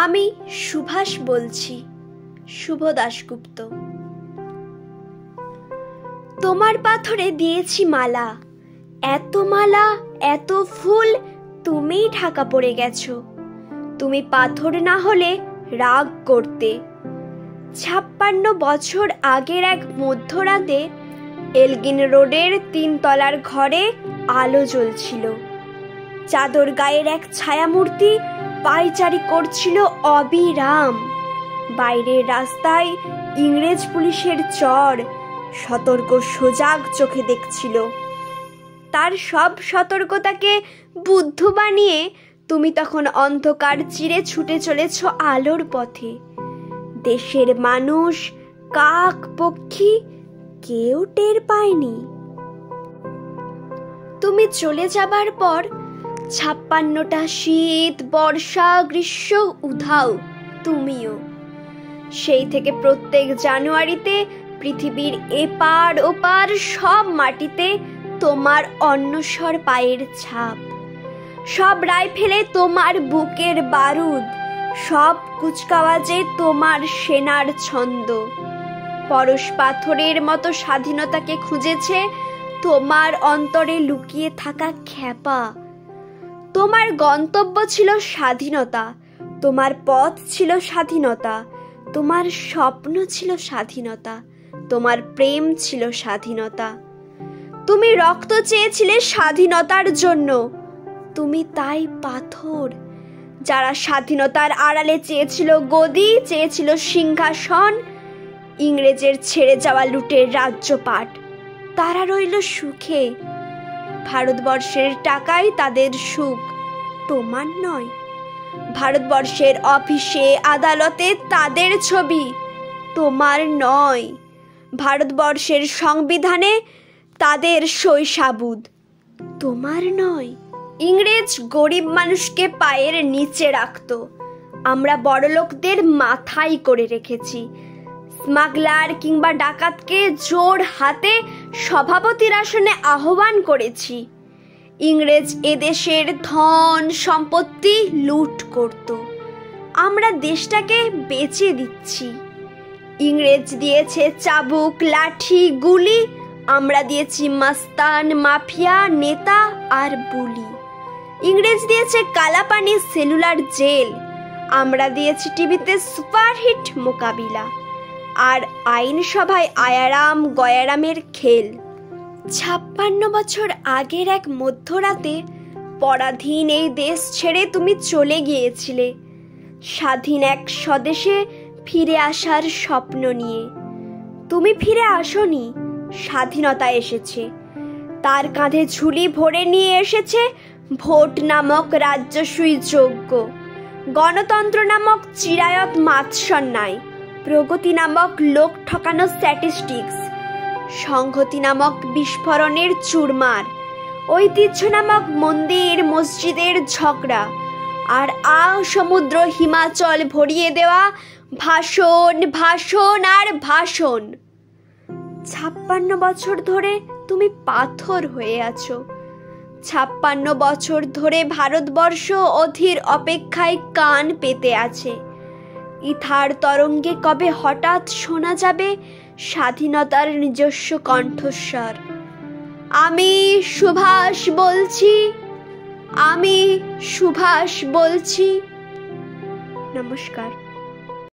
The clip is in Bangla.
আমি সুভাষ বলছি, শুভ দাশগুপ্ত। তোমার পাথরে দিয়েছি মালা, এত মালা এত ফুল, তুমিই ঢাকা পড়ে গেছো। তুমি পাথর না হলে রাগ করতে। 56 বছর আগের এক মধ্যরাতে এলগিন রোডের 3 তলার ঘরে আলো জ্বলছিল। চাদর গায়ের এক ছায়ামূর্তি পায়চারি করছিল অবিরাম। বাইরের রাস্তায় ইংরেজ পুলিশের চর সতর্ক সজাগ চোখে দেখছিল। তার সব সতর্কতাকে বুদ্ধ বানিয়ে তুমি তখন অন্ধকার চিরে ছুটে চলেছ আলোর পথে। দেশের মানুষ, কাক পক্ষী কেউ টের পায়নি। তুমি চলে যাবার পর 56টা শীত, বর্ষা, গ্রীষ্ম উধাও, তুমিও। সেই থেকে প্রত্যেক জানুয়ারিতে পৃথিবীর এপার ওপার সব মাটিতে তোমার অন্নস্বর পায়ের ছাপ। সব রাইফেলে তোমার বুকের বারুদ, সব কুচকাওয়াজে তোমার সেনার ছন্দ। পরশ পাথরের মতো স্বাধীনতাকে খুঁজেছে তোমার অন্তরে লুকিয়ে থাকা খ্যাপা। তোমার গন্তব্য ছিল স্বাধীনতা, তোমার পথ ছিল স্বাধীনতা, তোমার স্বপ্ন ছিল স্বাধীনতা, তোমার প্রেম ছিল স্বাধীনতা। তুমি রক্ত চেয়েছিলে স্বাধীনতার জন্য, তুমি তাই পাথর। যারা স্বাধীনতার আড়ালে চেয়েছিল গদি, চেয়েছিল সিংহাসন, ইংরেজের ছেড়ে যাওয়া লুটের রাজ্যপাট, তারা রইল সুখে। ভারতবর্ষের টাকাই তাদের সুখ, তোমার নয়। ভারতবর্ষের অফিসে আদালতে তাদের ছবি, তোমার নয়। ভারতবর্ষের সংবিধানে তাদের সই সাবুদ, তোমার নয়। ইংরেজ গরিব মানুষকে পায়ের নিচে রাখত, আমরা বড়লোকদের মাথায় করে রেখেছি। স্মাগলার কিংবা ডাকাতকে জোর হাতে সভাপতির আসনে আহ্বান করেছি। ইংরেজ এদেশের ধন সম্পত্তি লুট করত, আমরা দেশটাকে বেচে দিচ্ছি। ইংরেজ দিয়েছে চাবুক, লাঠি, গুলি, আমরা দিয়েছি মাস্তান, মাফিয়া, নেতা আর বুলি। ইংরেজ দিয়েছে কালাপানি, সেলুলার জেল, আমরা দিয়েছি টিভিতে সুপারহিট মোকাবিলা আর আইনসভায় আয়ারাম গয়ারামের খেল। 56 বছর আগের এক মধ্যরাতে পরাধীন এই দেশ ছেড়ে তুমি চলে গিয়েছিলে স্বাধীন এক স্বদেশে ফিরে আসার স্বপ্ন নিয়ে। তুমি ফিরে আসনি, স্বাধীনতা এসেছে। তার কাঁধে ঝুলি ভরে নিয়ে এসেছে ভোট নামক রাজ্যসুই যজ্ঞ, গণতন্ত্র নামক চিরায়ত মাৎসন্যায়, প্রগতি নামক লোক ঠকানো স্ট্যাটিস্টিক্স, সংহতি নামক বিস্ফোরণের চুরমার, ঐতিহ্য নামক মন্দির মসজিদের ঝগড়া, আর সমুদ্র হিমাচল ভরিয়ে দেওয়া ভাষণ, ভাষণ আর ভাষণ। 56 বছর ধরে তুমি পাথর হয়ে আছো। 56 বছর ধরে ভারতবর্ষ অধীর অপেক্ষায় কান পেতে আছে। ইথার তরঙ্গে কবে হঠাৎ শোনা যাবে স্বাধীনতার নিজস্ব কণ্ঠস্বর। আমি সুভাষ বলছি, আমি সুভাষ বলছি। নমস্কার।